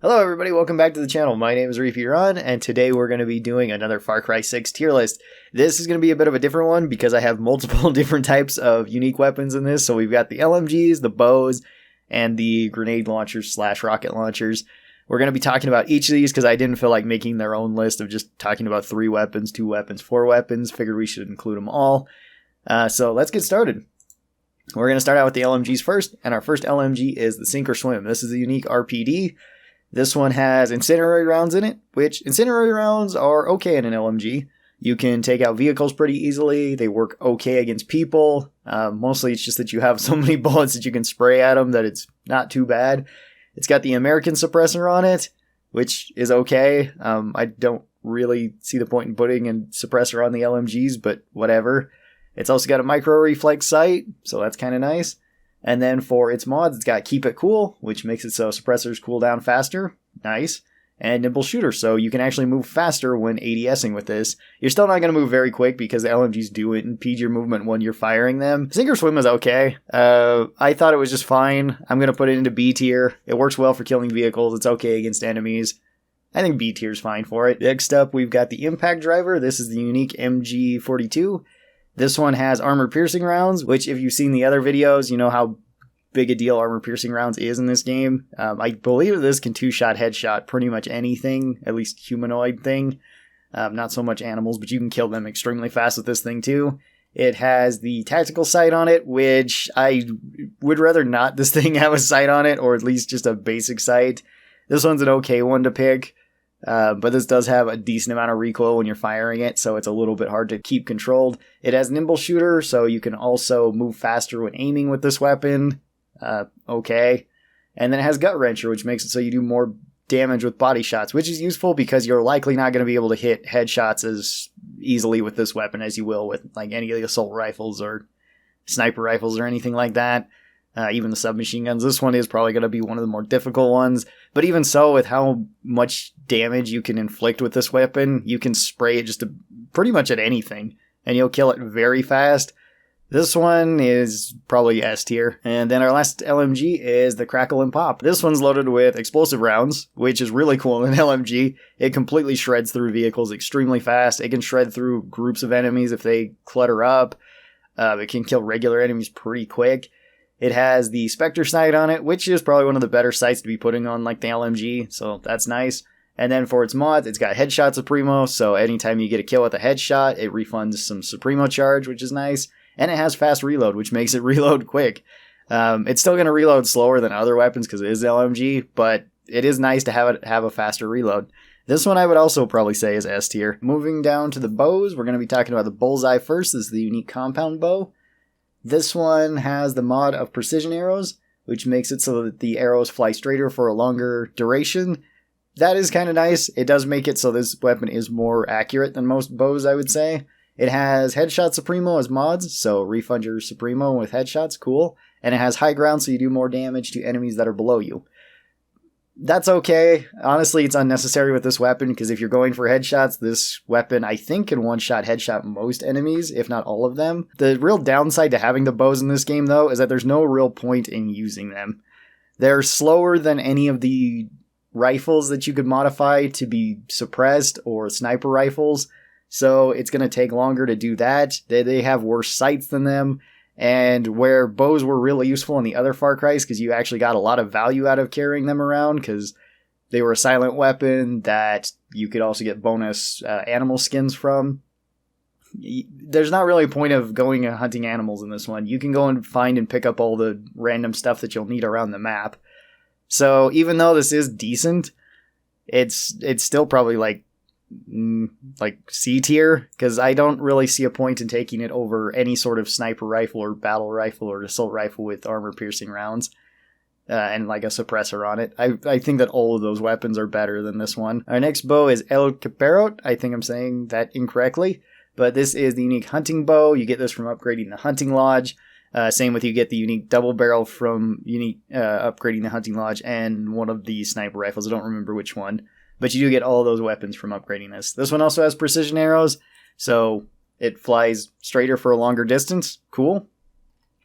Hello everybody, welcome back to the channel. My name is Repeat Run, and today we're going to be doing another Far Cry 6 tier list. This is going to be a bit of a different one because I have multiple different types of unique weapons in this. So we've got the LMGs, the bows, and the grenade launchers slash rocket launchers. We're going to be talking about each of these because I didn't feel like making their own list of just talking about 3 weapons, 2 weapons, 4 weapons. Figured we should include them all. So let's get started. We're going to start out with the LMGs first, and our first LMG is the Sink or Swim. This is a unique RPD. This one has incendiary rounds in it, which incendiary rounds are okay in an LMG. You can take out vehicles pretty easily. They work okay against people. Mostly it's just that you have so many bullets that you can spray at them that it's not too bad. It's got the American suppressor on it, which is okay. I don't really see the point in putting a suppressor on the LMGs, but whatever. It's also got a micro reflex sight, so that's kind of nice. And then for its mods, it's got Keep It Cool, which makes it so suppressors cool down faster. Nice. And Nimble Shooter, so you can actually move faster when ADSing with this. You're still not going to move very quick because the LMGs do impede your movement when you're firing them. Sink or Swim is okay. I thought it was just fine. I'm going to put it into B tier. It works well for killing vehicles. It's okay against enemies. I think B tier is fine for it. Next up, we've got the Impact Driver. This is the unique MG42. This one has armor-piercing rounds, which if you've seen the other videos, you know how big a deal armor-piercing rounds is in this game. I believe this can 2-shot headshot pretty much anything, at least humanoid thing. Not so much animals, but you can kill them extremely fast with this thing too. It has the tactical sight on it, which I would rather not this thing have a sight on it, or at least just a basic sight. This one's an okay one to pick. But this does have a decent amount of recoil when you're firing it, so it's a little bit hard to keep controlled. It has Nimble Shooter, so you can also move faster when aiming with this weapon. Okay. And then it has Gut Wrencher, which makes it so you do more damage with body shots, which is useful because you're likely not going to be able to hit headshots as easily with this weapon as you will with like any of the assault rifles or sniper rifles or anything like that. Even the submachine guns. This one is probably going to be one of the more difficult ones. But even so, with how much damage you can inflict with this weapon, you can spray it just pretty much at anything, and you'll kill it very fast. This one is probably S tier. And then our last LMG is the Crackle and Pop. This one's loaded with explosive rounds, which is really cool in an LMG. It completely shreds through vehicles extremely fast. It can shred through groups of enemies if they clutter up. It can kill regular enemies pretty quick. It has the Spectre sight on it, which is probably one of the better sights to be putting on like the LMG, so that's nice. And then for its mods, it's got Headshot Supremo, so anytime you get a kill with a headshot, it refunds some Supremo charge, which is nice. And it has fast reload, which makes it reload quick. It's still going to reload slower than other weapons because it is LMG, but it is nice to have it have a faster reload. This one I would also probably say is S tier. Moving down to the bows, we're going to be talking about the Bullseye first. This is the unique compound bow. This one has the mod of precision arrows, which makes it so that the arrows fly straighter for a longer duration. That is kind of nice. It does make it so this weapon is more accurate than most bows, I would say. It has Headshot Supremo as mods, so refund your Supremo with headshots, cool. And it has High Ground, so you do more damage to enemies that are below you. That's okay. Honestly, it's unnecessary with this weapon, because if you're going for headshots, this weapon, I think, can one-shot headshot most enemies, if not all of them. The real downside to having the bows in this game, though, is that there's no real point in using them. They're slower than any of the rifles that you could modify to be suppressed, or sniper rifles, so it's going to take longer to do that. They have worse sights than them. And where bows were really useful in the other Far Cry's, because you actually got a lot of value out of carrying them around, because they were a silent weapon that you could also get bonus animal skins from. There's not really a point of going and hunting animals in this one. You can go and find and pick up all the random stuff that you'll need around the map. So even though this is decent, it's still probably like C tier, because I don't really see a point in taking it over any sort of sniper rifle or battle rifle or assault rifle with armor piercing rounds and like a suppressor on it. I think that all of those weapons are better than this one. Our next bow is El Capero. I think I'm saying that incorrectly, but this is the unique hunting bow. You get this from upgrading the hunting lodge. Same with you get the unique double barrel from upgrading the hunting lodge and one of the sniper rifles. I don't remember which one. But you do get all those weapons from upgrading this. This one also has precision arrows, so it flies straighter for a longer distance. Cool.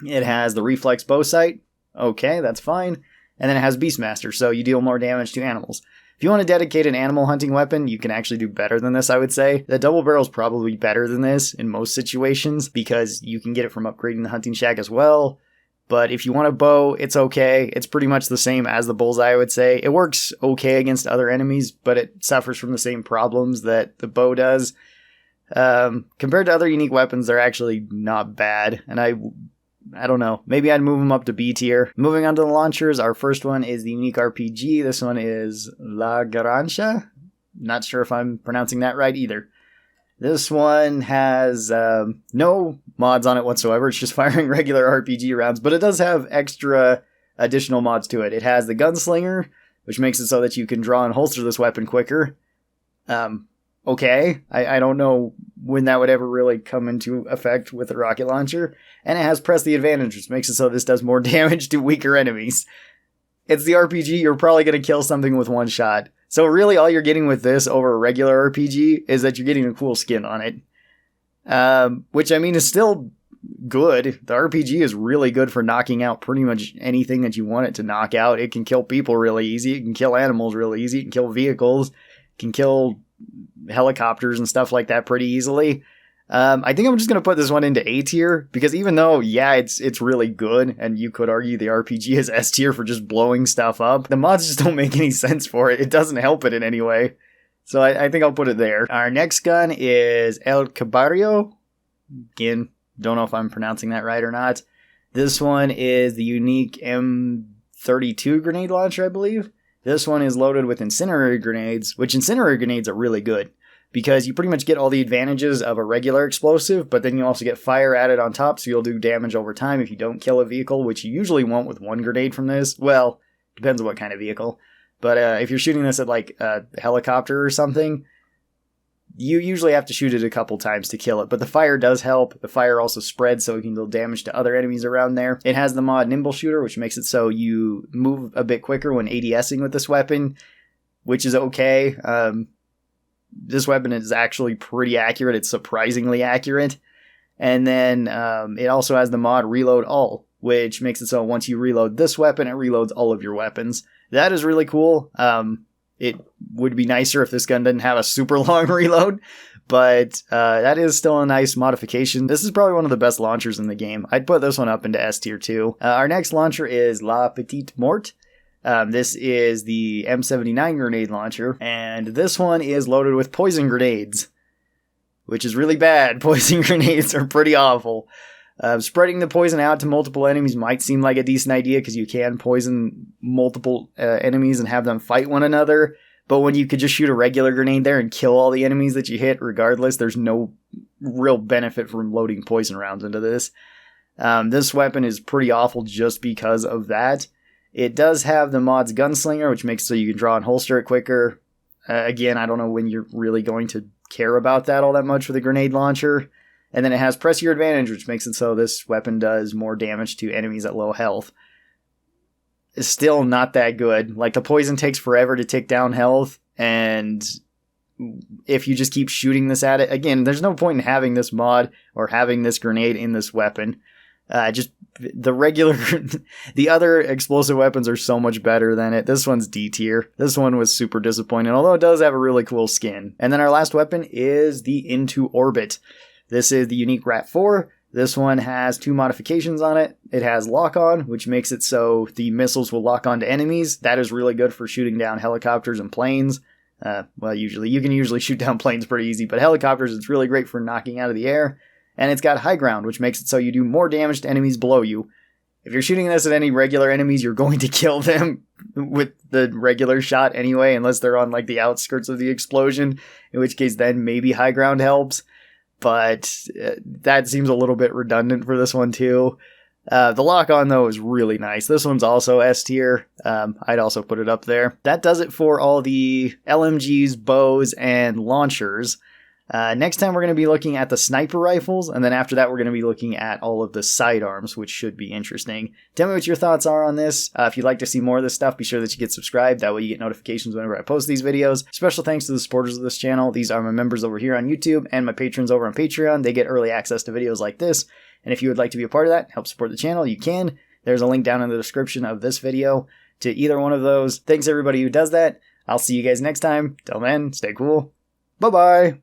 It has the reflex bow sight. Okay, that's fine. And then it has Beastmaster, so you deal more damage to animals. If you want to dedicate an animal hunting weapon, you can actually do better than this, I would say. The double barrel is probably better than this in most situations because you can get it from upgrading the hunting shack as well. But if you want a bow, it's okay. It's pretty much the same as the bullseye, I would say. It works okay against other enemies, but it suffers from the same problems that the bow does. Compared to other unique weapons, they're actually not bad. And I don't know. Maybe I'd move them up to B tier. Moving on to the launchers, our first one is the unique RPG. This one is La Garancha. Not sure if I'm pronouncing that right either. This one has no mods on it whatsoever. It's just firing regular RPG rounds, but it does have extra additional mods to it. It has the Gunslinger, which makes it so that you can draw and holster this weapon quicker. Okay, I don't know when that would ever really come into effect with the rocket launcher. And it has Press the Advantage, which makes it so this does more damage to weaker enemies. It's the RPG, you're probably going to kill something with one shot. So really all you're getting with this over a regular RPG is that you're getting a cool skin on it. Which I mean is still good. The RPG is really good for knocking out pretty much anything that you want it to knock out. It can kill people really easy. It can kill animals really easy. It can kill vehicles. It can kill helicopters and stuff like that pretty easily. I think I'm just going to put this one into A tier because even though, yeah, it's really good and you could argue the RPG is S tier for just blowing stuff up, the mods just don't make any sense for it. It doesn't help it in any way. So I think I'll put it there. Our next gun is El Capero. Again, don't know if I'm pronouncing that right or not. This one is the unique M32 grenade launcher, I believe. This one is loaded with incendiary grenades, which incendiary grenades are really good because you pretty much get all the advantages of a regular explosive, but then you also get fire added on top, so you'll do damage over time if you don't kill a vehicle, which you usually won't with one grenade from this. Well, depends on what kind of vehicle. But if you're shooting this at like a helicopter or something, you usually have to shoot it a couple times to kill it, but the fire does help. The fire also spreads so it can deal damage to other enemies around there. It has the mod Nimble Shooter, which makes it so you move a bit quicker when ADSing with this weapon, which is okay. This weapon is actually pretty accurate. It's surprisingly accurate. And then it also has the mod Reload All, which makes it so once you reload this weapon, it reloads all of your weapons. That is really cool. It would be nicer if this gun didn't have a super long reload, but that is still a nice modification. This is probably one of the best launchers in the game. I'd put this one up into S tier too. Our next launcher is La Petite Morte. This is the M79 grenade launcher, and this one is loaded with poison grenades, which is really bad. Poison grenades are pretty awful. Spreading the poison out to multiple enemies might seem like a decent idea because you can poison multiple enemies and have them fight one another. But when you could just shoot a regular grenade there and kill all the enemies that you hit regardless, there's no real benefit from loading poison rounds into this. This weapon is pretty awful just because of that. It does have the mod's Gunslinger, which makes it so you can draw and holster it quicker. Again, I don't know when you're really going to care about that all that much with a grenade launcher. And then it has Press Your Advantage, which makes it so this weapon does more damage to enemies at low health. It's still not that good. Like, the poison takes forever to tick down health, and if you just keep shooting this at it, again, there's no point in having this mod or having this grenade in this weapon. Just the regular, the other explosive weapons are so much better than it. This one's D tier. This one was super disappointing, although it does have a really cool skin. And then our last weapon is the Into Orbit. This is the unique Rat 4. This one has 2 modifications on it. It has lock on, which makes it so the missiles will lock on to enemies. That is really good for shooting down helicopters and planes. Well, you can usually shoot down planes pretty easy, but helicopters, it's really great for knocking out of the air. And it's got high ground, which makes it so you do more damage to enemies below you. If you're shooting this at any regular enemies, you're going to kill them with the regular shot anyway, unless they're on like the outskirts of the explosion, in which case then maybe high ground helps. But that seems a little bit redundant for this one too. The lock-on, though, is really nice. This one's also S tier. I'd also put it up there. That does it for all the LMGs, bows, and launchers. Next time we're going to be looking at the sniper rifles, and then after that we're going to be looking at all of the sidearms, which should be interesting. Tell me what your thoughts are on this. If you'd like to see more of this stuff, be sure that you get subscribed. That way you get notifications whenever I post these videos. Special thanks to the supporters of this channel. These are my members over here on YouTube and my patrons over on Patreon. They get early access to videos like this. And if you would like to be a part of that, help support the channel, you can. There's a link down in the description of this video. to either one of those. Thanks everybody who does that. I'll see you guys next time. Till then, stay cool. Bye-bye.